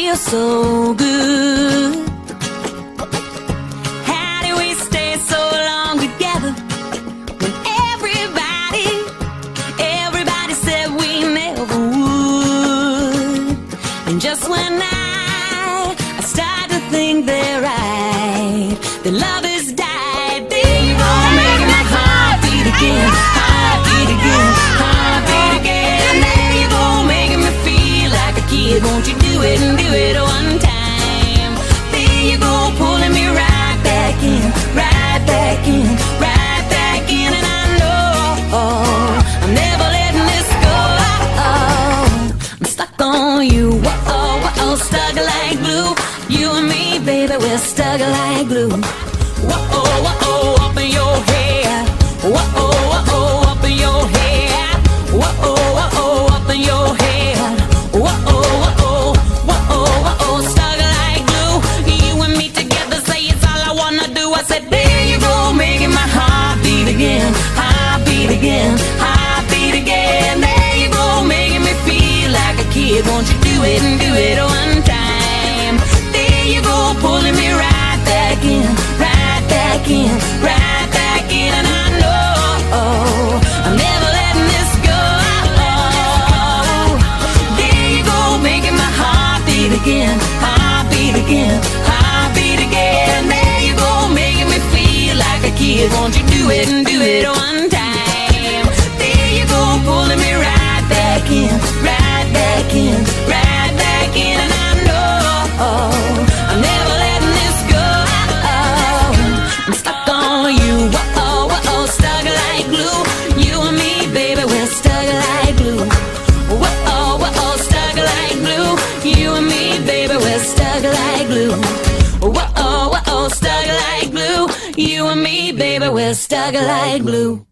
feel so good. How do we stay so long together when everybody said we never would? And just when I start to think they're right, the love has died. There you go, making my heart beat again, heart beat again, heart beat again. There you go, making me feel like a kid. Won't you do it and do it one time? There you go, pulling me right back in, right back in, right back in. And I know I'm never letting this go. I'm stuck on you, whoa, whoa, stuck like glue. You and me, baby, we're stuck like glue. Whoa, whoa, up in your head. Whoa, whoa, up in your head. Whoa, whoa, up in your head. Whoa, whoa, whoa, stuck like glue. You and me together, say it's all I wanna do. I said, there you go, making my heart beat again, heart beat again, heart beat again. There you go, making me feel like a kid. Won't you do it and do it one time? There you go, pulling me right back in, right back in, right back in. And I know I'm never letting this go. There you go, making my heart beat again, heart beat again, heart beat again. There you go, making me feel like a kid. Won't you do it and do it one time? There you go, pulling me right back in, right back in, right back in. And I know I'm never letting this go. I'm stuck on you, whoa, whoa, stuck like glue. You and me, baby, we're stuck like glue. Whoa, whoa, stuck like glue. You and me, baby, we're stuck like glue. Whoa, whoa, stuck like glue. You and me, baby, we're stuck like glue.